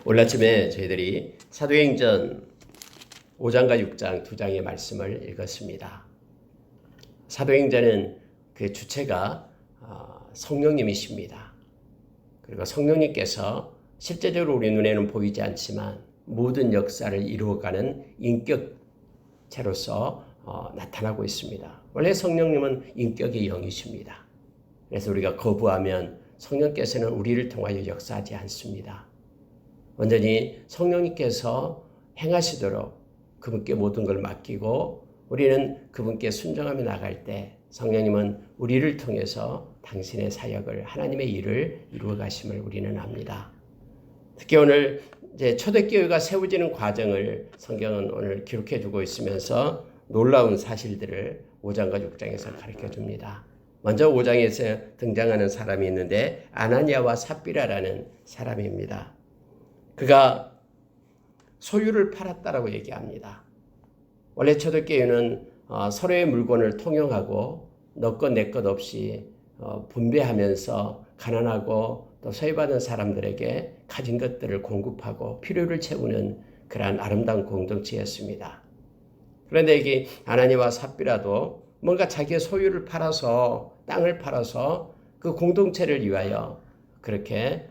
오늘 아침에 저희들이 사도행전 5장과 6장 두 장의 말씀을 읽었습니다. 사도행전은 그 주체가 성령님이십니다. 그리고 성령님께서 실제적으로 우리 눈에는 보이지 않지만 모든 역사를 이루어가는 인격체로서 나타나고 있습니다. 원래 성령님은 인격의 영이십니다. 그래서 우리가 거부하면 성령께서는 우리를 통하여 역사하지 않습니다. 온전히 성령님께서 행하시도록 그분께 모든 걸 맡기고 우리는 그분께 순종하며 나갈 때 성령님은 우리를 통해서 당신의 사역을, 하나님의 일을 이루어 가심을 우리는 압니다. 특히 오늘 이제 초대교회가 세워지는 과정을 성경은 오늘 기록해 두고 있으면서 놀라운 사실들을 5장과 6장에서 가르쳐 줍니다. 먼저 5장에서 등장하는 사람이 있는데 아나니아와 삽비라라는 사람입니다. 그가 소유를 팔았다라고 얘기합니다. 원래 초대교회는 서로의 물건을 통용하고 너 것 내 것 없이 분배하면서 가난하고 또 소외받은 사람들에게 가진 것들을 공급하고 필요를 채우는 그러한 아름다운 공동체였습니다. 그런데 이게 아나니아와 삽비라도 뭔가 자기의 소유를 팔아서 땅을 팔아서 그 공동체를 위하여 그렇게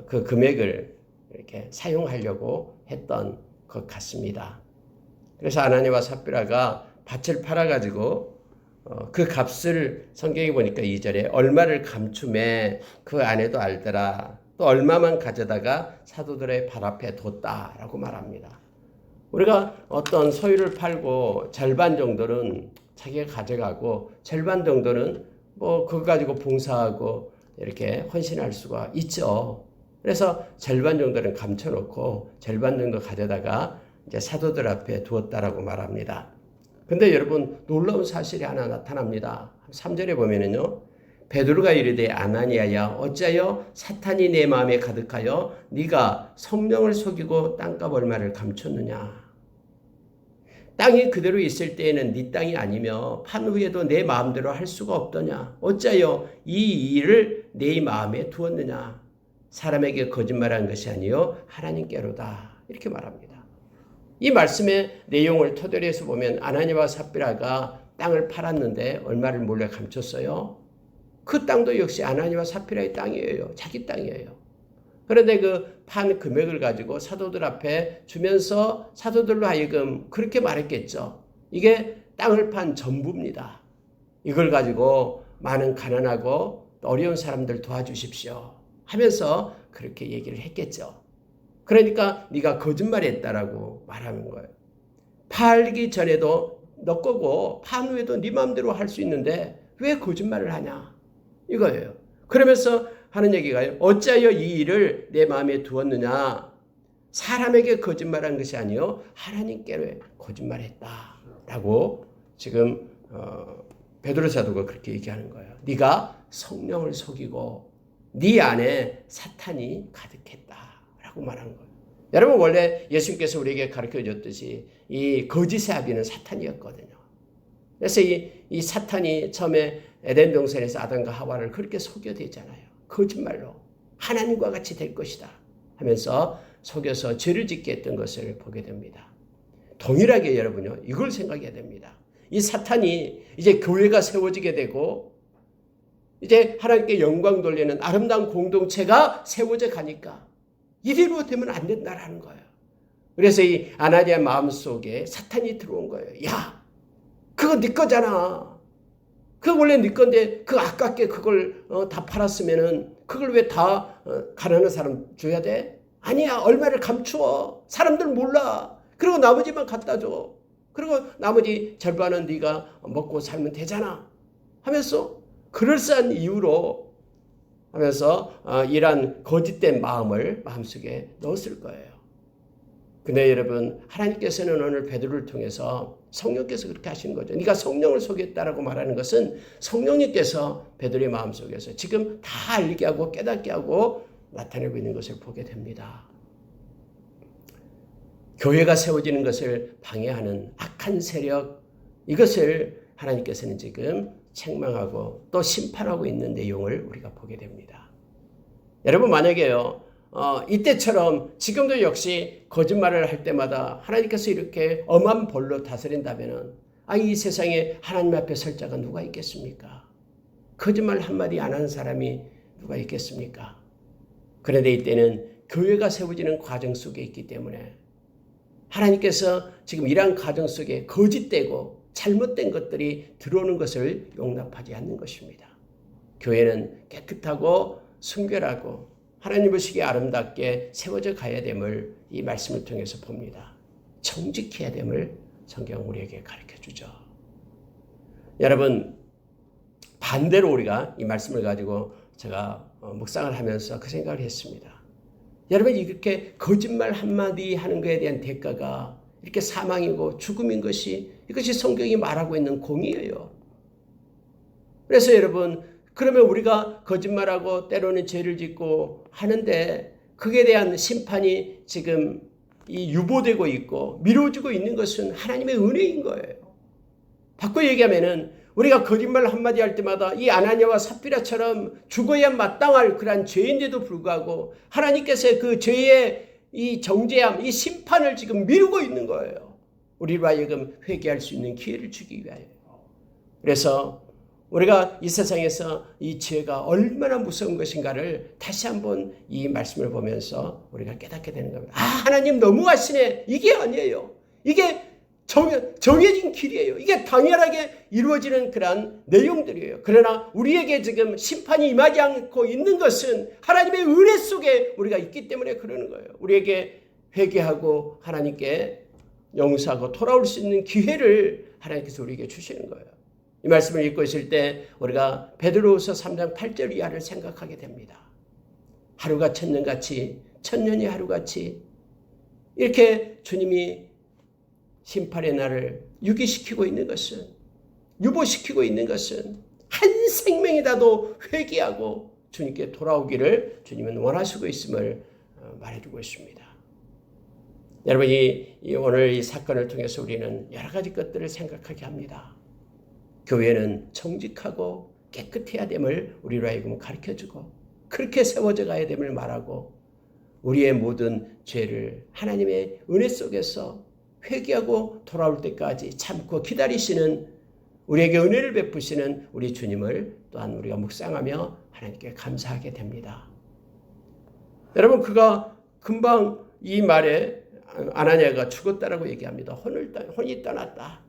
그 금액을 이렇게 사용하려고 했던 것 같습니다. 그래서 아나니아와 삽비라가 밭을 팔아가지고 그 값을 성경에 보니까 2절에 얼마를 감춤해 그 아내도 알더라. 또 얼마만 가져다가 사도들의 발 앞에 뒀다라고 말합니다. 우리가 어떤 소유를 팔고 절반 정도는 자기가 가져가고 절반 정도는 뭐 그거 가지고 봉사하고 이렇게 헌신할 수가 있죠. 그래서 절반 정도는 감춰놓고 절반 정도 가져다가 이제 사도들 앞에 두었다라고 말합니다. 근데 여러분 놀라운 사실이 하나 나타납니다. 3절에 보면은요. 베드로가 이르되 아나니아야 어찌하여 사탄이 내 마음에 가득하여 네가 성령을 속이고 땅값 얼마를 감췄느냐. 땅이 그대로 있을 때에는 네 땅이 아니며 판 후에도 내 마음대로 할 수가 없더냐. 어찌하여 이 일을 네 마음에 두었느냐. 사람에게 거짓말한 것이 아니요 하나님께로다. 이렇게 말합니다. 이 말씀의 내용을 토대로 해서 보면 아나니아와 삽비라가 땅을 팔았는데 얼마를 몰래 감췄어요? 그 땅도 역시 아나니아와 삽비라의 땅이에요. 자기 땅이에요. 그런데 그 판 금액을 가지고 사도들 앞에 주면서 사도들로 하여금 그렇게 말했겠죠. 이게 땅을 판 전부입니다. 이걸 가지고 많은 가난하고 어려운 사람들 도와주십시오 하면서 그렇게 얘기를 했겠죠. 그러니까 네가 거짓말했다라고 말하는 거예요. 팔기 전에도 너 거고 판 후에도 네 마음대로 할 수 있는데 왜 거짓말을 하냐 이거예요. 그러면서 하는 얘기가요. 어찌하여 이 일을 내 마음에 두었느냐. 사람에게 거짓말한 것이 아니요 하나님께 거짓말했다라고 지금 베드로 사도가 그렇게 얘기하는 거예요. 네가 성령을 속이고 네 안에 사탄이 가득했다라고 말하는 거예요. 여러분 원래 예수님께서 우리에게 가르쳐 줬듯이 이 거짓의 아비는 사탄이었거든요. 그래서 이 사탄이 처음에 에덴 동산에서 아담과 하와를 그렇게 속여대잖아요. 거짓말로 하나님과 같이 될 것이다 하면서 속여서 죄를 짓게 했던 것을 보게 됩니다. 동일하게 여러분요 이걸 생각해야 됩니다. 이 사탄이 이제 교회가 세워지게 되고 이제 하나님께 영광 돌리는 아름다운 공동체가 세워져 가니까 이대로 되면 안 된다라는 거예요. 그래서 이 아나니아 마음속에 사탄이 들어온 거예요. 야, 그거 네 거잖아. 그거 원래 네 건데 그 아깝게 그걸 다 팔았으면은 그걸 왜 다 가난한 사람 줘야 돼? 아니야, 얼마를 감추어. 사람들 몰라. 그리고 나머지만 갖다 줘. 그리고 나머지 절반은 네가 먹고 살면 되잖아. 하면서 그럴싸한 이유로 하면서 이러한 거짓된 마음을 마음속에 넣었을 거예요. 근데 여러분 하나님께서는 오늘 베드로를 통해서 성령께서 그렇게 하신 거죠. 네가 성령을 속였다라고 말하는 것은 성령님께서 베드로의 마음속에서 지금 다 알게 하고 깨닫게 하고 나타내고 있는 것을 보게 됩니다. 교회가 세워지는 것을 방해하는 악한 세력 이것을 하나님께서는 지금 책망하고 또 심판하고 있는 내용을 우리가 보게 됩니다. 여러분 만약에요 이때처럼 지금도 역시 거짓말을 할 때마다 하나님께서 이렇게 엄한 벌로 다스린다면은 이 세상에 하나님 앞에 설 자가 누가 있겠습니까? 거짓말 한마디 안 하는 사람이 누가 있겠습니까? 그런데 이때는 교회가 세워지는 과정 속에 있기 때문에 하나님께서 지금 이러한 과정 속에 거짓되고 잘못된 것들이 들어오는 것을 용납하지 않는 것입니다. 교회는 깨끗하고 순결하고 하나님 보시기에 아름답게 세워져 가야 됨을 이 말씀을 통해서 봅니다. 정직해야 됨을 성경 우리에게 가르쳐주죠. 여러분, 반대로 우리가 이 말씀을 가지고 제가 묵상을 하면서 그 생각을 했습니다. 여러분, 이렇게 거짓말 한마디 하는 것에 대한 대가가 이렇게 사망이고 죽음인 것이, 이것이 성경이 말하고 있는 공의예요. 그래서 여러분, 그러면 우리가 거짓말하고 때로는 죄를 짓고 하는데 그에 대한 심판이 지금 이 유보되고 있고 미뤄지고 있는 것은 하나님의 은혜인 거예요. 바꿔 얘기하면은 우리가 거짓말 한마디 할 때마다 이 아나니아와 삽비라처럼 죽어야 마땅할 그러한 죄인데도 불구하고 하나님께서 그 죄의 이 정죄함, 이 심판을 지금 미루고 있는 거예요. 우리로 하여금 회개할 수 있는 기회를 주기 위하여. 그래서 우리가 이 세상에서 이 죄가 얼마나 무서운 것인가를 다시 한번 이 말씀을 보면서 우리가 깨닫게 되는 겁니다. 하나님 너무하시네. 이게 아니에요. 이게 정해진 길이에요. 이게 당연하게 이루어지는 그러한 내용들이에요. 그러나 우리에게 지금 심판이 임하지 않고 있는 것은 하나님의 은혜 속에 우리가 있기 때문에 그러는 거예요. 우리에게 회개하고 하나님께 용서하고 돌아올 수 있는 기회를 하나님께서 우리에게 주시는 거예요. 이 말씀을 읽고 있을 때 우리가 베드로후서 3장 8절 이하를 생각하게 됩니다. 하루가 천년같이, 천년이 하루같이 이렇게 주님이 심판의 날을 유기시키고 있는 것은, 유보시키고 있는 것은 한 생명이라도 회개하고 주님께 돌아오기를 주님은 원하시고 있음을 말해주고 있습니다. 여러분이 오늘 이 사건을 통해서 우리는 여러 가지 것들을 생각하게 합니다. 교회는 정직하고 깨끗해야 됨을 우리로 하여금 가르쳐주고 그렇게 세워져 가야 됨을 말하고 우리의 모든 죄를 하나님의 은혜 속에서 회개하고 돌아올 때까지 참고 기다리시는, 우리에게 은혜를 베푸시는 우리 주님을 또한 우리가 묵상하며 하나님께 감사하게 됩니다. 여러분, 그가 금방 이 말에 아나니아가 죽었다라고 얘기합니다. 혼이 떠났다.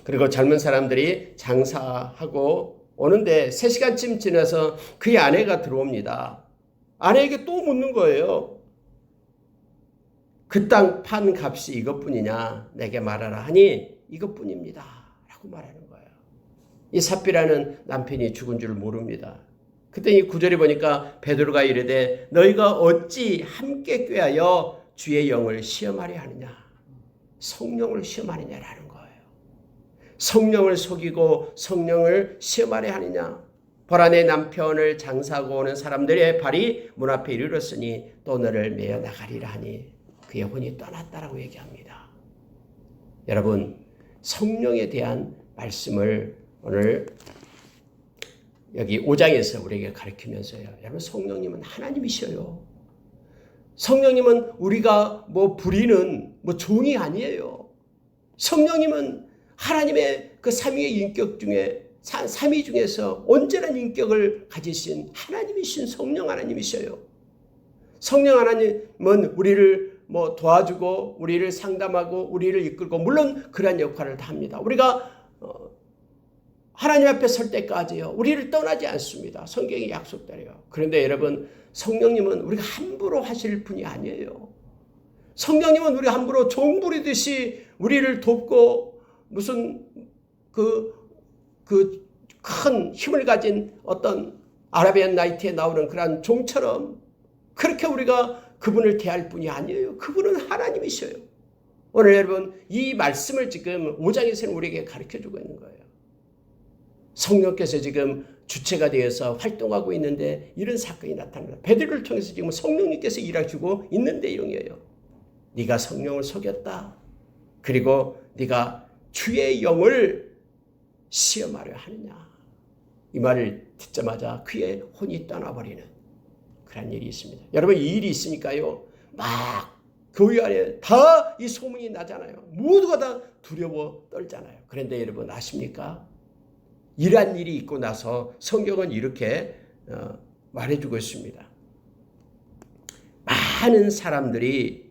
그리고 젊은 사람들이 장사하고 오는데 3시간쯤 지나서 그의 아내가 들어옵니다. 아내에게 또 묻는 거예요. 그 땅 판 값이 이것뿐이냐? 내게 말하라 하니 이것뿐입니다. 라고 말하는 거예요. 이 삽비라는 남편이 죽은 줄 모릅니다. 그때 이 9절에 보니까 베드로가 이르되 너희가 어찌 함께 꾀하여 주의 영을 시험하려 하느냐? 성령을 시험하느냐라는 거예요. 성령을 속이고 성령을 시험하려 하느냐? 보라, 내 남편을 장사하고 오는 사람들의 발이 문 앞에 이르렀으니 또 너를 메어 나가리라 하니 그의 혼이 떠났다라고 얘기합니다. 여러분, 성령에 대한 말씀을 오늘 여기 5장에서 우리에게 가르치면서요. 여러분, 성령님은 하나님이셔요. 성령님은 우리가 부리는 종이 아니에요. 성령님은 하나님의 그 삼위의 인격 중에 삼위 중에서 온전한 인격을 가지신 하나님이신 성령 하나님이셔요. 성령 하나님은 우리를 도와주고 우리를 상담하고 우리를 이끌고 물론 그러한 역할을 다 합니다. 우리가 하나님 앞에 설 때까지요. 우리를 떠나지 않습니다. 성경이 약속대로요. 그런데 여러분, 성령님은 우리가 함부로 하실 분이 아니에요. 성령님은 우리가 함부로 종 부리듯이 우리를 돕고 무슨 큰 힘을 가진 어떤 아라비안 나이트에 나오는 그런 종처럼 그렇게 우리가 그분을 대할 분이 아니에요. 그분은 하나님이셔요. 오늘 여러분, 이 말씀을 지금 5장에서는 우리에게 가르쳐주고 있는 거예요. 성령께서 지금 주체가 되어서 활동하고 있는데 이런 사건이 나타납니다. 베드로를 통해서 지금 성령님께서 일하시고 있는 내용이에요. 네가 성령을 속였다. 그리고 네가 주의 영을 시험하려 하느냐. 이 말을 듣자마자 그의 혼이 떠나버리는 그런 일이 있습니다. 여러분 이 일이 있으니까요. 막 교회 안에 다 이 소문이 나잖아요. 모두가 다 두려워 떨잖아요. 그런데 여러분 아십니까? 이러한 일이 있고 나서 성경은 이렇게 말해주고 있습니다. 많은 사람들이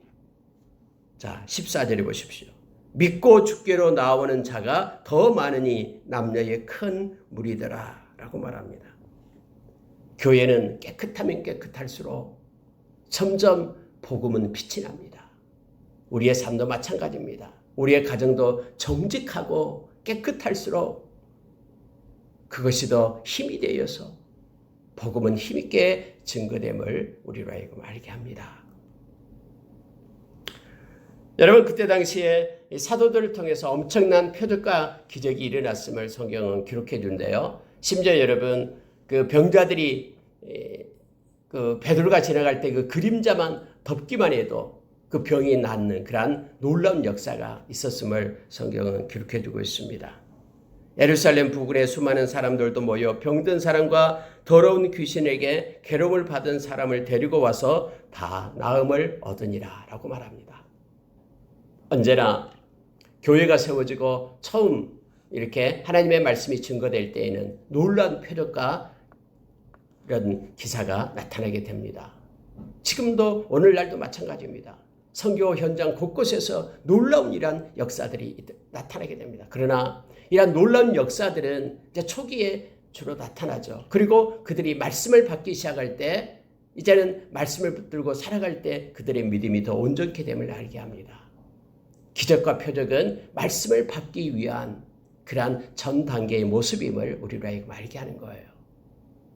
자 14절에 보십시오. 믿고 주께로 나오는 자가 더 많으니 남녀의 큰 무리더라 라고 말합니다. 교회는 깨끗하면 깨끗할수록 점점 복음은 빛이 납니다. 우리의 삶도 마찬가지입니다. 우리의 가정도 정직하고 깨끗할수록 그것이 더 힘이 되어서 복음은 힘있게 증거됨을 우리로 하여금 알게 합니다. 여러분 그때 당시에 사도들을 통해서 엄청난 표적과 기적이 일어났음을 성경은 기록해 준대요. 심지어 여러분 그 병자들이 그 베드로가 지나갈 때 그 그림자만 덮기만 해도 그 병이 낫는 그러한 놀라운 역사가 있었음을 성경은 기록해 두고 있습니다. 예루살렘 부근에 수많은 사람들도 모여 병든 사람과 더러운 귀신에게 괴로움을 받은 사람을 데리고 와서 다 나음을 얻으니라 라고 말합니다. 언제나 교회가 세워지고 처음 이렇게 하나님의 말씀이 증거될 때에는 놀라운 표적과 이런 기사가 나타나게 됩니다. 지금도 오늘날도 마찬가지입니다. 선교 현장 곳곳에서 놀라운 이러한 역사들이 나타나게 됩니다. 그러나 이러한 놀라운 역사들은 이제 초기에 주로 나타나죠. 그리고 그들이 말씀을 받기 시작할 때 이제는 말씀을 붙들고 살아갈 때 그들의 믿음이 더 온전케 됨을 알게 합니다. 기적과 표적은 말씀을 받기 위한 그러한 전 단계의 모습임을 우리로 하여금 알게 하는 거예요.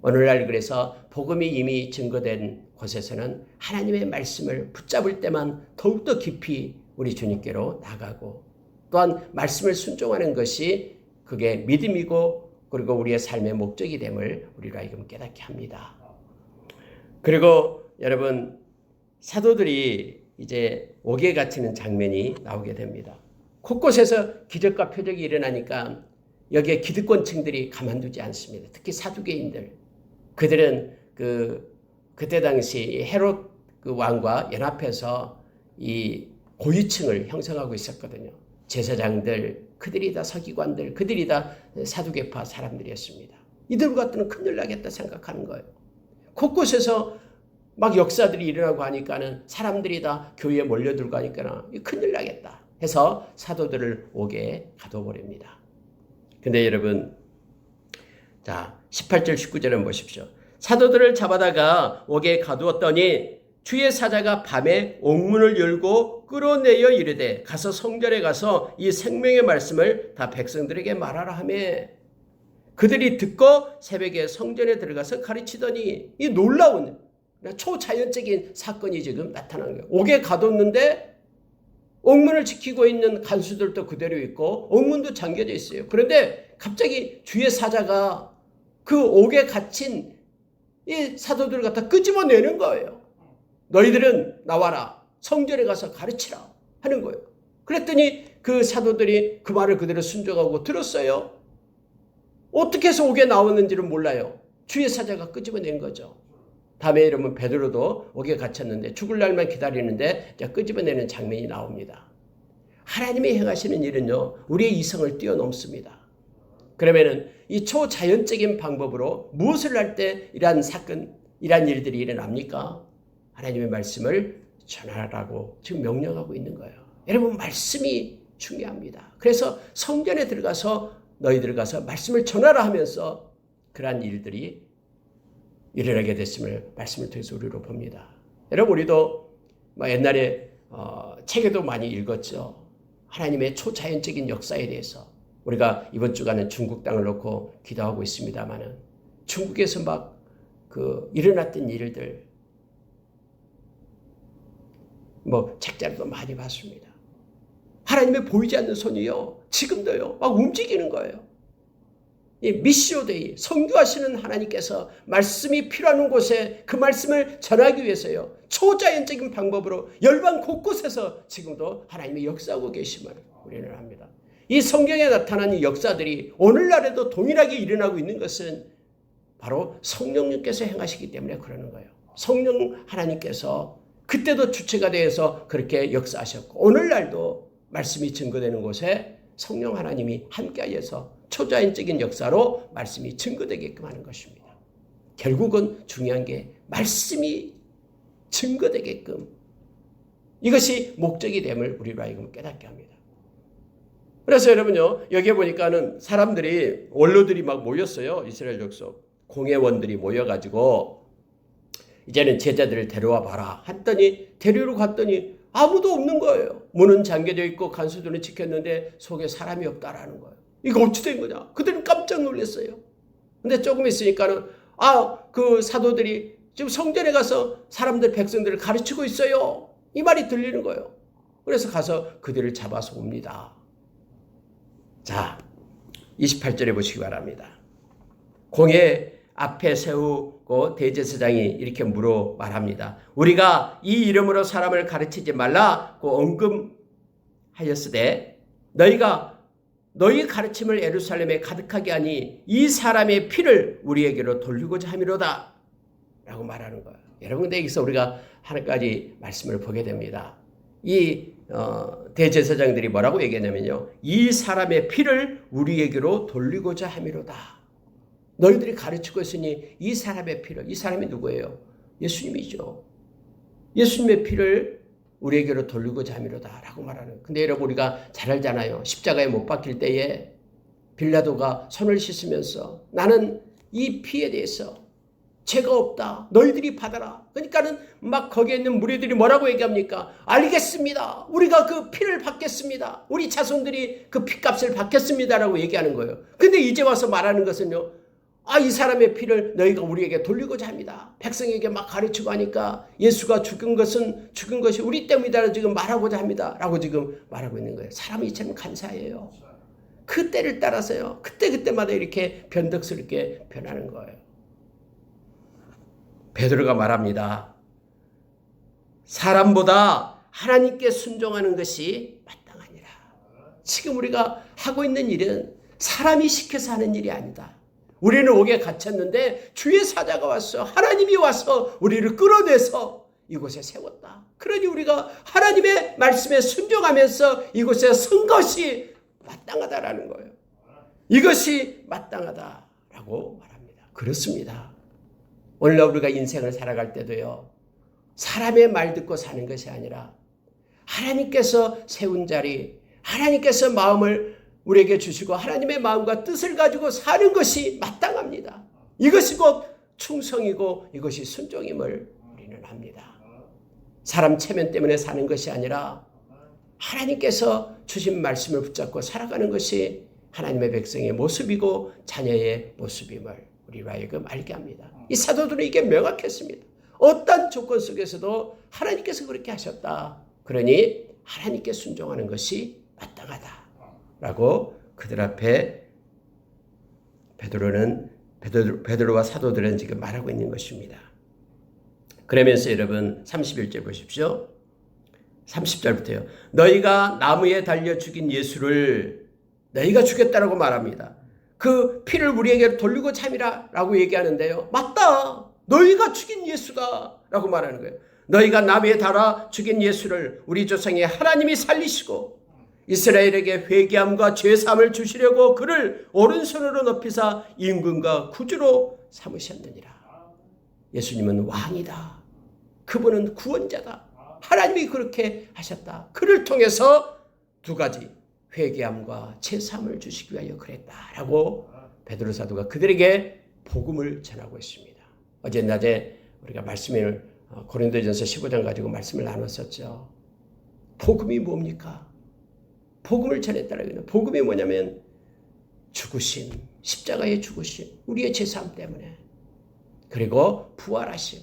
오늘날 그래서 복음이 이미 증거된 곳에서는 하나님의 말씀을 붙잡을 때만 더욱더 깊이 우리 주님께로 나가고 또한 말씀을 순종하는 것이 그게 믿음이고 그리고 우리의 삶의 목적이 됨을 우리로 하여금 깨닫게 합니다. 그리고 여러분 사도들이 이제 옥에 갇히는 장면이 나오게 됩니다. 곳곳에서 기적과 표적이 일어나니까 여기에 기득권층들이 가만두지 않습니다. 특히 사두개인들. 그들은 그때 당시 헤롯 그 왕과 연합해서 이 고위층을 형성하고 있었거든요. 제사장들, 그들이 다 서기관들, 그들이 다 사두개파 사람들이었습니다. 이들 같으면 큰일 나겠다 생각하는 거예요. 곳곳에서 막 역사들이 일어나고 하니까는 사람들이 다 교회에 몰려들고 하니까는 큰일 나겠다 해서 사도들을 옥에 가둬버립니다. 근데 여러분, 자 18절 19절을 보십시오. 사도들을 잡아다가 옥에 가두었더니 주의 사자가 밤에 옥문을 열고 끌어내어 이르되 가서 성전에 가서 이 생명의 말씀을 다 백성들에게 말하라 하며 그들이 듣고 새벽에 성전에 들어가서 가르치더니 이 놀라운 초자연적인 사건이 지금 나타난 거예요. 옥에 가뒀는데 옥문을 지키고 있는 간수들도 그대로 있고 옥문도 잠겨져 있어요. 그런데 갑자기 주의 사자가 그 옥에 갇힌 이 사도들을 갖다 끄집어내는 거예요. 너희들은 나와라. 성전에 가서 가르치라 하는 거예요. 그랬더니 그 사도들이 그 말을 그대로 순종하고 들었어요. 어떻게 해서 옥에 나왔는지는 몰라요. 주의 사자가 끄집어낸 거죠. 다음에 이러면 베드로도 옥에 갇혔는데 죽을 날만 기다리는데 끄집어내는 장면이 나옵니다. 하나님이 행하시는 일은요, 우리의 이성을 뛰어넘습니다. 그러면은 이 초자연적인 방법으로 무엇을 할 때 이러한 사건, 이러한 일들이 일어납니까? 하나님의 말씀을 전하라고 지금 명령하고 있는 거예요. 여러분, 말씀이 중요합니다. 그래서 성전에 들어가서 너희들 가서 말씀을 전하라 하면서 그러한 일들이 일어나게 됐음을 말씀을 통해서 우리로 봅니다. 여러분, 우리도 옛날에 책에도 많이 읽었죠. 하나님의 초자연적인 역사에 대해서. 우리가 이번 주간은 중국 땅을 놓고 기도하고 있습니다만은 중국에서 막 일어났던 일들 책자도 많이 봤습니다. 하나님의 보이지 않는 손이요 지금도요 막 움직이는 거예요. 이 미시오데이 선교하시는 하나님께서 말씀이 필요한 곳에 그 말씀을 전하기 위해서요 초자연적인 방법으로 열방 곳곳에서 지금도 하나님이 역사하고 계심을 우리는 합니다. 이 성경에 나타난 이 역사들이 오늘날에도 동일하게 일어나고 있는 것은 바로 성령님께서 행하시기 때문에 그러는 거예요. 성령 하나님께서 그때도 주체가 되어서 그렇게 역사하셨고 오늘날도 말씀이 증거되는 곳에 성령 하나님이 함께하여서 초자연적인 역사로 말씀이 증거되게끔 하는 것입니다. 결국은 중요한 게 말씀이 증거되게끔 이것이 목적이 됨을 우리로 하여금 깨닫게 합니다. 그래서 여러분요, 여기에 보니까는 사람들이, 원로들이 막 모였어요. 이스라엘 족속. 공회원들이 모여가지고 이제는 제자들을 데려와 봐라 했더니 데리러 갔더니 아무도 없는 거예요. 문은 잠겨져 있고 간수들은 지켰는데 속에 사람이 없다라는 거예요. 이거 어찌 된 거냐? 그들은 깜짝 놀랐어요. 근데 조금 있으니까는 그 사도들이 지금 성전에 가서 사람들, 백성들을 가르치고 있어요. 이 말이 들리는 거예요. 그래서 가서 그들을 잡아서 옵니다. 자, 28절에 보시기 바랍니다. 공회 앞에 세우고 대제사장이 이렇게 물어 말합니다. 우리가 이 이름으로 사람을 가르치지 말라고 언급하였으되 너희 가르침을 예루살렘에 가득하게 하니 이 사람의 피를 우리에게로 돌리고자 함이로다 라고 말하는 거예요. 여러분, 근데 여기서 우리가 한 가지 말씀을 보게 됩니다. 이 대제사장들이 뭐라고 얘기했냐면요, 이 사람의 피를 우리에게로 돌리고자 함이로다. 너희들이 가르치고 있으니 이 사람의 피를, 이 사람이 누구예요? 예수님이죠. 예수님의 피를 우리에게로 돌리고자 함이로다 라고 말하는 거예요. 근데 여러분, 우리가 잘 알잖아요. 십자가에 못 박힐 때에 빌라도가 손을 씻으면서 나는 이 피에 대해서 죄가 없다. 너희들이 받아라. 그러니까는 막 거기에 있는 무리들이 뭐라고 얘기합니까? 알겠습니다. 우리가 그 피를 받겠습니다. 우리 자손들이 그 피값을 받겠습니다라고 얘기하는 거예요. 근데 이제 와서 말하는 것은요, 이 사람의 피를 너희가 우리에게 돌리고자 합니다. 백성에게 막 가르치고 하니까 예수가 죽은 것이 우리 때문이다 지금 말하고자 합니다. 라고 지금 말하고 있는 거예요. 사람이 이처럼 간사해요. 그 때를 따라서요. 그때마다 이렇게 변덕스럽게 변하는 거예요. 베드로가 말합니다. 사람보다 하나님께 순종하는 것이 마땅하니라. 지금 우리가 하고 있는 일은 사람이 시켜서 하는 일이 아니다. 우리는 옥에 갇혔는데 주의 사자가 왔어. 하나님이 와서 우리를 끌어내서 이곳에 세웠다. 그러니 우리가 하나님의 말씀에 순종하면서 이곳에 선 것이 마땅하다라는 거예요. 이것이 마땅하다라고 말합니다. 그렇습니다. 오늘날 우리가 인생을 살아갈 때도요, 사람의 말 듣고 사는 것이 아니라 하나님께서 세운 자리, 하나님께서 마음을 우리에게 주시고 하나님의 마음과 뜻을 가지고 사는 것이 마땅합니다. 이것이 곧 충성이고 이것이 순종임을 우리는 합니다. 사람 체면 때문에 사는 것이 아니라 하나님께서 주신 말씀을 붙잡고 살아가는 것이 하나님의 백성의 모습이고 자녀의 모습임을 우리로 하여금 알게 합니다. 이 사도들은 이게 명확했습니다. 어떤 조건 속에서도 하나님께서 그렇게 하셨다. 그러니 하나님께 순종하는 것이 마땅하다. 라고 그들 앞에 베드로와 사도들은 지금 말하고 있는 것입니다. 그러면서 여러분 31절 보십시오. 30절부터요. 너희가 나무에 달려 죽인 예수를 너희가 죽였다라고 말합니다. 그 피를 우리에게 돌리고 참이라 라고 얘기하는데요. 맞다. 너희가 죽인 예수다 라고 말하는 거예요. 너희가 나무에 달아 죽인 예수를 우리 조상의 하나님이 살리시고 이스라엘에게 회개함과 죄사함을 주시려고 그를 오른손으로 높이사 임금과 구주로 삼으셨느니라. 예수님은 왕이다. 그분은 구원자다. 하나님이 그렇게 하셨다. 그를 통해서 두 가지, 회개함과 죄사함을 주시기 위하여 그랬다라고 베드로 사도가 그들에게 복음을 전하고 있습니다. 어제 낮에 우리가 말씀을 고린도전서 15장 가지고 말씀을 나눴었죠. 복음이 뭡니까? 복음을 전했다라고 해요. 복음이 뭐냐면 죽으심, 십자가의 죽으심, 우리의 죄사함 때문에, 그리고 부활하심,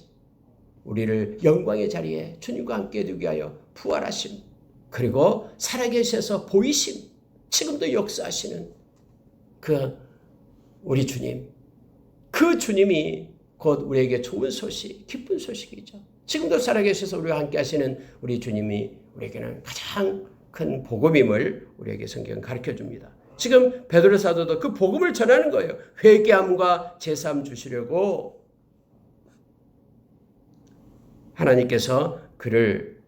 우리를 영광의 자리에 주님과 함께 두기 위하여 부활하심, 그리고 살아계셔서 보이심, 지금도 역사하시는 그 우리 주님, 그 주님이 곧 우리에게 좋은 소식, 기쁜 소식이죠. 지금도 살아계셔서 우리와 함께 하시는 우리 주님이 우리에게는 가장 큰 복음임을 우리에게 성경은 가르쳐줍니다. 지금 베드로 사도도 그 복음을 전하는 거예요. 회개함과 제사함 주시려고 하나님께서 그를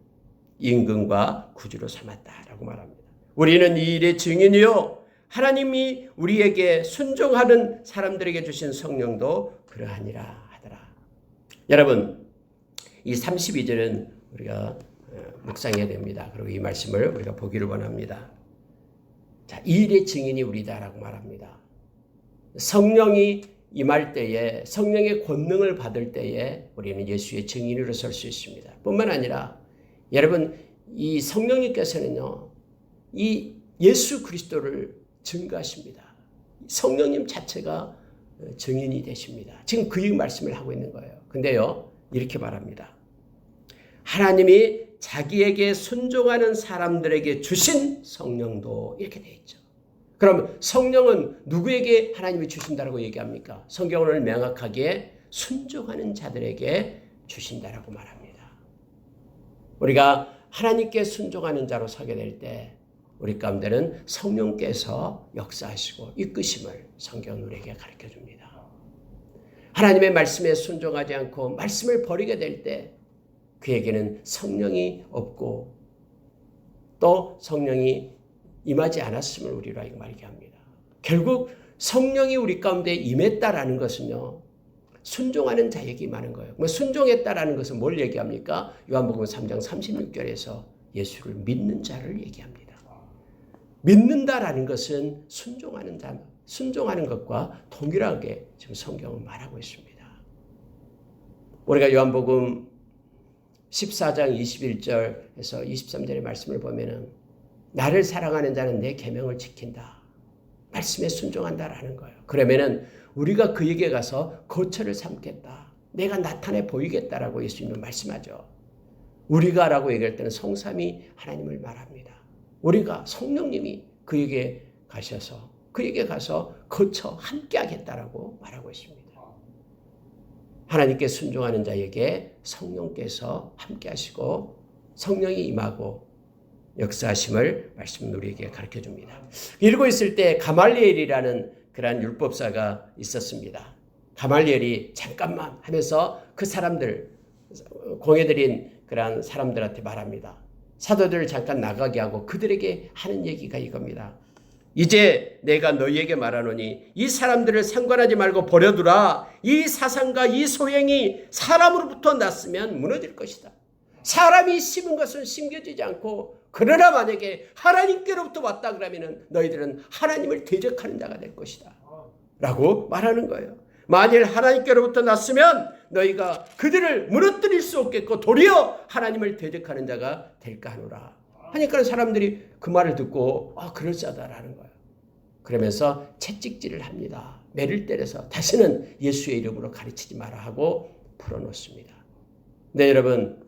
임금과 구주로 삼았다라고 말합니다. 우리는 이 일의 증인이요 하나님이 우리에게 순종하는 사람들에게 주신 성령도 그러하니라 하더라. 여러분, 이 32절은 우리가 묵상해야 됩니다. 그리고 이 말씀을 우리가 보기를 원합니다. 자, 이 일의 증인이 우리다라고 말합니다. 성령이 임할 때에, 성령의 권능을 받을 때에 우리는 예수의 증인으로 설 수 있습니다. 뿐만 아니라 여러분, 이 성령님께서는요, 이 예수 그리스도를 증거하십니다. 성령님 자체가 증인이 되십니다. 지금 그 말씀을 하고 있는 거예요. 근데요, 이렇게 말합니다. 하나님이 자기에게 순종하는 사람들에게 주신 성령도 이렇게 되어 있죠. 그럼 성령은 누구에게 하나님이 주신다라고 얘기합니까? 성경을 명확하게 순종하는 자들에게 주신다라고 말합니다. 우리가 하나님께 순종하는 자로 서게 될 때 우리 가운데는 성령께서 역사하시고 이끄심을 성경은 우리에게 가르쳐줍니다. 하나님의 말씀에 순종하지 않고 말씀을 버리게 될 때 그에게는 성령이 없고 또 성령이 임하지 않았음을 우리로 하여금 알게 합니다. 결국 성령이 우리 가운데 임했다라는 것은요, 순종하는 자에게 임하는 거예요. 순종했다라는 것은 뭘 얘기합니까? 요한복음 3장 36절에서 예수를 믿는 자를 얘기합니다. 믿는다라는 것은 순종하는 자, 순종하는 것과 동일하게 지금 성경은 말하고 있습니다. 우리가 요한복음 14장 21절에서 23절의 말씀을 보면은 나를 사랑하는 자는 내 계명을 지킨다. 말씀에 순종한다라는 거예요. 그러면은 우리가 그에게 가서 거처를 삼겠다. 내가 나타내 보이겠다라고 예수님은 말씀하죠. 우리가라고 얘기할 때는 성삼위 하나님을 말합니다. 우리가 성령님이 그에게 가셔서 그에게 가서 거처 함께 하겠다라고 말하고 있습니다. 하나님께 순종하는 자에게 성령께서 함께 하시고 성령이 임하고 역사하심을 말씀 우리에게 가르쳐줍니다. 읽고 있을 때 가말리엘이라는 그러한 율법사가 있었습니다. 가말리엘이 잠깐만 하면서 그 사람들, 공회드린 그러한 사람들한테 말합니다. 사도들을 잠깐 나가게 하고 그들에게 하는 얘기가 이겁니다. 이제 내가 너희에게 말하노니 이 사람들을 상관하지 말고 버려두라. 이 사상과 이 소행이 사람으로부터 났으면 무너질 것이다. 사람이 심은 것은 심겨지지 않고 그러나 만약에 하나님께로부터 왔다 그러면 너희들은 하나님을 대적하는 자가 될 것이다 라고 말하는 거예요. 만일 하나님께로부터 났으면 너희가 그들을 무너뜨릴 수 없겠고 도리어 하나님을 대적하는 자가 될까 하노라 하니까 사람들이 그 말을 듣고 그럴싸하다라는 거예요. 그러면서 채찍질을 합니다. 매를 때려서 다시는 예수의 이름으로 가르치지 마라 하고 풀어놓습니다. 네, 여러분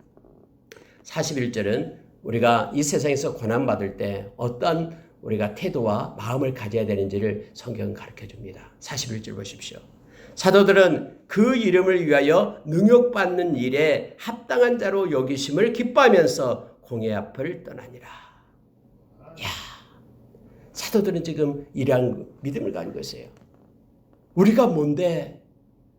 41절은 우리가 이 세상에서 고난받을 때 어떤 우리가 태도와 마음을 가져야 되는지를 성경은 가르쳐줍니다. 41절 보십시오. 사도들은 그 이름을 위하여 능욕받는 일에 합당한 자로 여기심을 기뻐하면서 공회 앞을 떠나니라. 야, 사도들은 지금 이러한 믿음을 가지고 있어요. 우리가 뭔데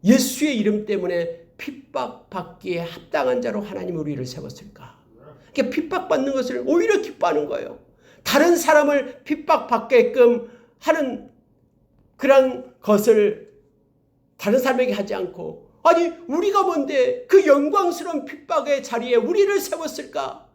예수의 이름 때문에 핍박받기에 합당한 자로 하나님 우리를 세웠을까? 그러니까 핍박받는 것을 오히려 기뻐하는 거예요. 다른 사람을 핍박받게끔 하는 그런 것을 다른 사람에게 하지 않고 아니 우리가 뭔데 그 영광스러운 핍박의 자리에 우리를 세웠을까?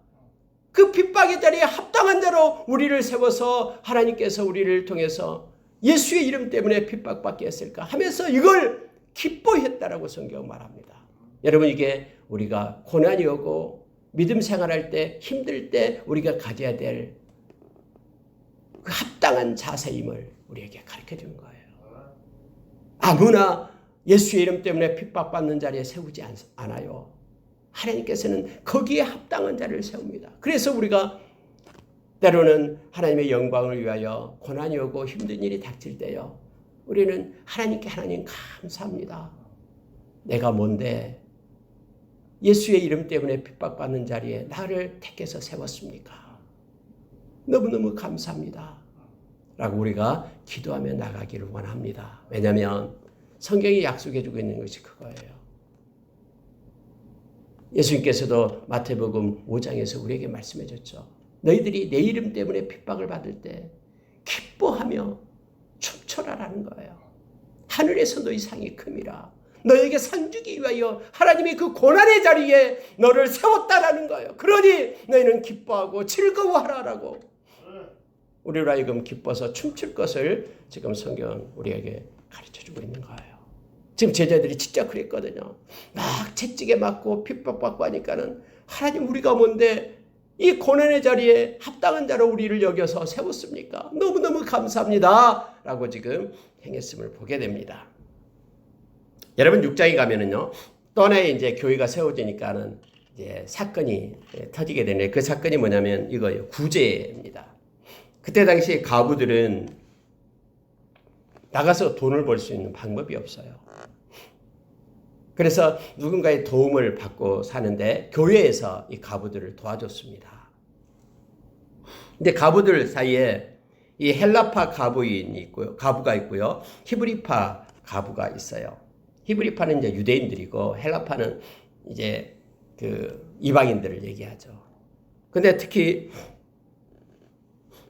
그 핍박의 자리에 합당한 자로 우리를 세워서 하나님께서 우리를 통해서 예수의 이름 때문에 핍박받게 했을까 하면서 이걸 기뻐했다라고 성경 말합니다. 여러분 이게 우리가 고난이 오고 믿음 생활할 때 힘들 때 우리가 가져야 될 그 합당한 자세임을 우리에게 가르쳐주는 거예요. 아무나 예수의 이름 때문에 핍박받는 자리에 세우지 않아요. 하나님께서는 거기에 합당한 자를 세웁니다. 그래서 우리가 때로는 하나님의 영광을 위하여 고난이 오고 힘든 일이 닥칠 때요. 우리는 하나님께 하나님 감사합니다. 내가 뭔데 예수의 이름 때문에 핍박받는 자리에 나를 택해서 세웠습니까? 너무너무 감사합니다. 라고 우리가 기도하며 나가기를 원합니다. 왜냐하면 성경이 약속해 주고 있는 것이 그거예요. 예수님께서도 마태복음 5장에서 우리에게 말씀해 줬죠. 너희들이 내 이름 때문에 핍박을 받을 때 기뻐하며 춤춰라라는 거예요. 하늘에서 너희 상이 큼이라. 너에게 상 주기 위하여 하나님이 그 고난의 자리에 너를 세웠다라는 거예요. 그러니 너희는 기뻐하고 즐거워하라라고 우리로 하여금 기뻐서 춤출 것을 지금 성경 우리에게 가르쳐주고 있는 거예요. 지금 제자들이 진짜 그랬거든요. 막 채찍에 맞고 핍박받고 하니까는 하나님 우리가 뭔데 이 고난의 자리에 합당한 자로 우리를 여겨서 세웠습니까? 너무너무 감사합니다 라고 지금 행했음을 보게 됩니다. 여러분 6장에 가면은요 또 하나의 이제 교회가 세워지니까는 이제 사건이 터지게 되는데 그 사건이 뭐냐면 이거예요. 구제입니다. 그때 당시 가부들은 나가서 돈을 벌 수 있는 방법이 없어요. 그래서 누군가의 도움을 받고 사는데 교회에서 이 가부들을 도와줬습니다. 근데 가부들 사이에 이 헬라파 가부인이 있고요. 가부가 있고요. 히브리파 가부가 있어요. 히브리파는 이제 유대인들이고 헬라파는 이제 그 이방인들을 얘기하죠. 근데 특히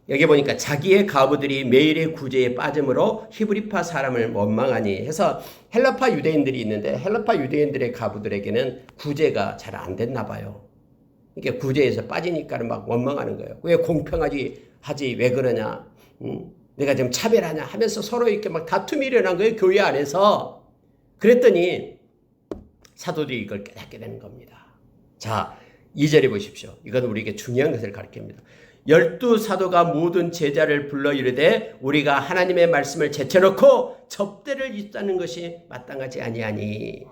여기 보니까 자기의 가부들이 매일의 구제에 빠짐으로 히브리파 사람을 원망하니 해서 헬라파 유대인들이 있는데 헬라파 유대인들의 가부들에게는 구제가 잘 안 됐나 봐요. 이게 구제에서 빠지니까는 막 원망하는 거예요. 왜 공평하지 왜 그러냐? 내가 지금 차별하냐 하면서 서로 이렇게 막 다툼이 일어난 거예요. 교회 안에서. 그랬더니 사도들이 이걸 깨닫게 되는 겁니다. 자, 2절에 보십시오. 이건 우리에게 중요한 것을 가르칩니다. 12사도가 모든 제자를 불러 이르되 우리가 하나님의 말씀을 제쳐놓고 접대를 입사는 것이 마땅하지 아니하니.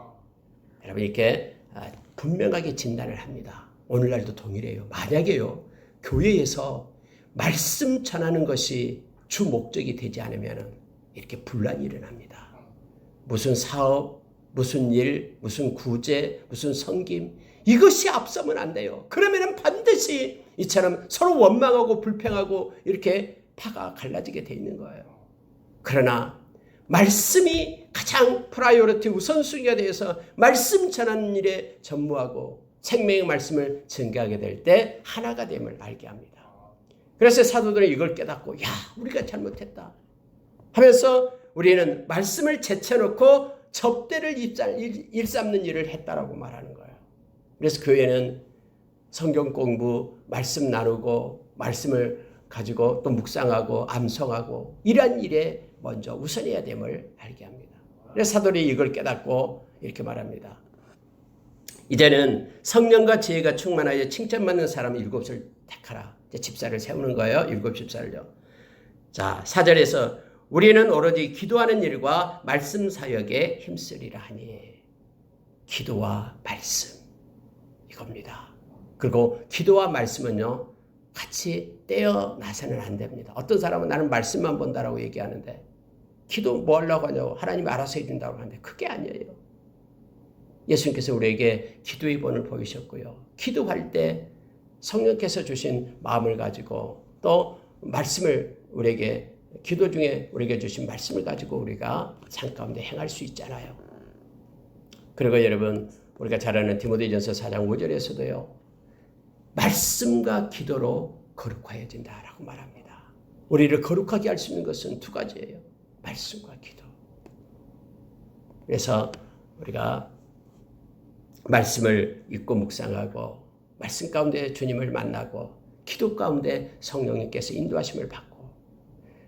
여러분 이렇게 분명하게 진단을 합니다. 오늘날도 동일해요. 만약에요 교회에서 말씀 전하는 것이 주 목적이 되지 않으면 이렇게 분란이 일어납니다. 무슨 사업, 무슨 일, 무슨 구제, 무슨 섬김 이것이 앞서면 안 돼요. 그러면 반드시 이처럼 서로 원망하고 불평하고 이렇게 파가 갈라지게 돼 있는 거예요. 그러나 말씀이 가장 프라이어리티 우선순위가 되어서 말씀 전하는 일에 전무하고 생명의 말씀을 전개하게 될 때 하나가 됨을 알게 합니다. 그래서 사도들은 이걸 깨닫고 야 우리가 잘못했다 하면서 우리는 말씀을 제쳐놓고 접대를 일삼는 일을 했다라고 말하는 거예요. 그래서 교회는 성경 공부, 말씀 나누고 말씀을 가지고 또 묵상하고 암송하고 이러한 일에 먼저 우선해야 됨을 알게 합니다. 그래서 사도들이 이걸 깨닫고 이렇게 말합니다. 이제는 성령과 지혜가 충만하여 칭찬받는 사람 7을 택하라. 이제 집사를 세우는 거예요. 7 집사를요. 자, 4절에서 우리는 오로지 기도하는 일과 말씀 사역에 힘쓰리라 하니. 기도와 말씀 이겁니다. 그리고 기도와 말씀은요 같이 떼어놔서는 안 됩니다. 어떤 사람은 나는 말씀만 본다라고 얘기하는데 기도 뭐 하려고 하냐고 하나님이 알아서 해준다고 하는데 그게 아니에요. 예수님께서 우리에게 기도의 본을 보이셨고요. 기도할 때 성령께서 주신 마음을 가지고 또 말씀을 우리에게 기도 중에 우리에게 주신 말씀을 가지고 우리가 삶 가운데 행할 수 있잖아요. 그리고 여러분 우리가 잘 아는 디모데전서 4장 5절에서도요. 말씀과 기도로 거룩하여진다라고 말합니다. 우리를 거룩하게 할 수 있는 것은 2가지예요. 말씀과 기도. 그래서 우리가 말씀을 읽고 묵상하고 말씀 가운데 주님을 만나고 기도 가운데 성령님께서 인도하심을 받고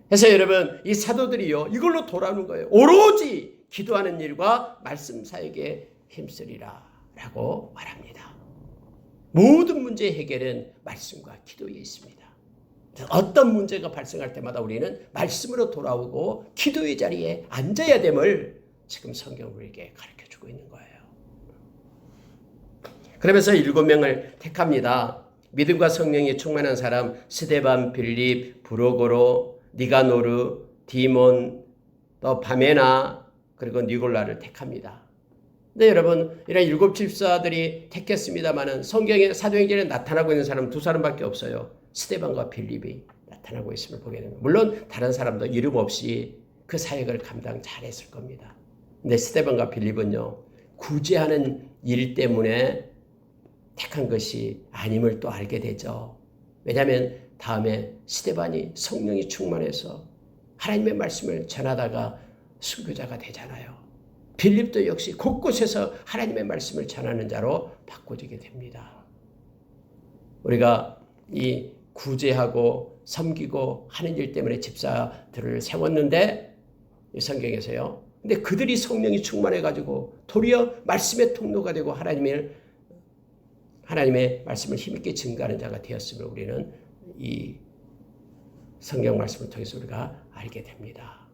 그래서 여러분 이 사도들이요 이걸로 돌아오는 거예요. 오로지 기도하는 일과 말씀 사역에 힘쓰리라 라고 말합니다. 모든 문제의 해결은 말씀과 기도에 있습니다. 어떤 문제가 발생할 때마다 우리는 말씀으로 돌아오고 기도의 자리에 앉아야 됨을 지금 성경 우리에게 가르쳐주고 있는 거예요. 그러면서 7명을 택합니다. 믿음과 성령이 충만한 사람 스데반, 빌립, 브로고로, 니가노르, 디몬, 또 바메나 그리고 니골라를 택합니다. 근데 여러분 이런 7 집사들이 택했습니다마는 성경에 사도행전에 나타나고 있는 사람은 2사람밖에 없어요. 스데반과 빌립이 나타나고 있음을 보게 됩니다. 물론 다른 사람도 이름 없이 그 사역을 감당 잘했을 겁니다. 근데 스데반과 빌립은요 구제하는 일 때문에 택한 것이 아님을 또 알게 되죠. 왜냐하면 다음에 스데반이 성령이 충만해서 하나님의 말씀을 전하다가 순교자가 되잖아요. 빌립도 역시 곳곳에서 하나님의 말씀을 전하는 자로 바꿔지게 됩니다. 우리가 이 구제하고 섬기고 하는 일 때문에 집사들을 세웠는데 이 성경에서요. 근데 그들이 성령이 충만해가지고 도리어 말씀의 통로가 되고 하나님의 말씀을 힘있게 증거하는 자가 되었음을 우리는 이 성경 말씀을 통해서 우리가 알게 됩니다.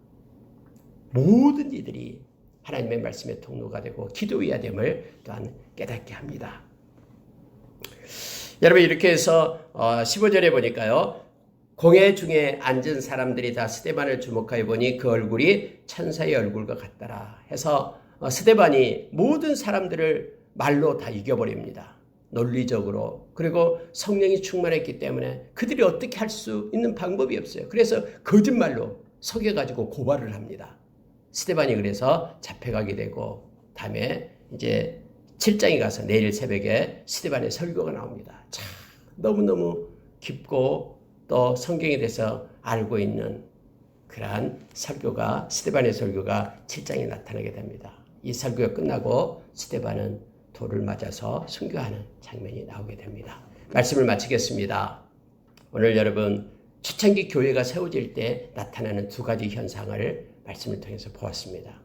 모든 이들이 하나님의 말씀의 통로가 되고 기도해야 됨을 또한 깨닫게 합니다. 여러분 이렇게 해서 15절에 보니까요. 공회 중에 앉은 사람들이 다 스데반을 주목하여 보니 그 얼굴이 천사의 얼굴과 같더라 해서 스데반이 모든 사람들을 말로 다 이겨버립니다. 논리적으로. 그리고 성령이 충만했기 때문에 그들이 어떻게 할 수 있는 방법이 없어요. 그래서 거짓말로 속여가지고 고발을 합니다. 스데반이 그래서 잡혀가게 되고 다음에 이제 7장에 가서 내일 새벽에 스데반의 설교가 나옵니다. 참 너무너무 깊고 또 성경에 대해서 알고 있는 그러한 설교가 스데반의 설교가 7장에 나타나게 됩니다. 이 설교가 끝나고 스데반은 돌을 맞아서 순교하는 장면이 나오게 됩니다. 말씀을 마치겠습니다. 오늘 여러분 초창기 교회가 세워질 때 나타나는 두 가지 현상을 말씀을 통해서 보았습니다.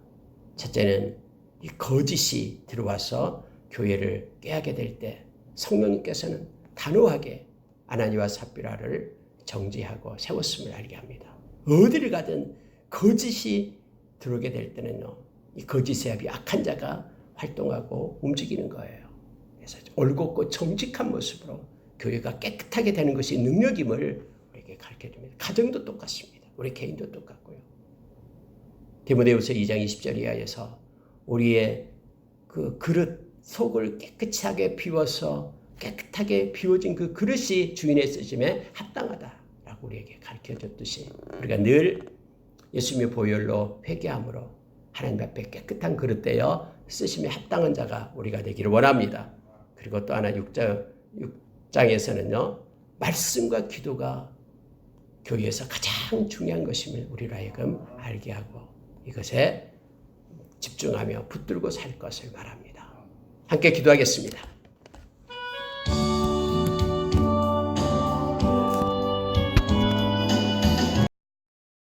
첫째는 이 거짓이 들어와서 교회를 깨하게 될 때 성령님께서는 단호하게 아나니와 삽비라를 정지하고 세웠음을 알게 합니다. 어디를 가든 거짓이 들어오게 될 때는요. 이 거짓의 합이 악한 자가 활동하고 움직이는 거예요. 그래서 올곧고 정직한 모습으로 교회가 깨끗하게 되는 것이 능력임을 우리에게 가르쳐줍니다. 가정도 똑같습니다. 우리 개인도 똑같고요. 디모데후서 2장 20절 이하에서 우리의 그 그릇 속을 깨끗하게 비워서 깨끗하게 비워진 그 그릇이 주인의 쓰심에 합당하다라고 우리에게 가르쳐줬듯이 우리가 늘 예수님의 보혈로 회개함으로 하나님 앞에 깨끗한 그릇 되어 쓰심에 합당한 자가 우리가 되기를 원합니다. 그리고 또 하나 6장에서는요. 말씀과 기도가 교회에서 가장 중요한 것임을 우리로 하여금 알게 하고 이것에 집중하며 붙들고 살 것을 말합니다. 함께 기도하겠습니다.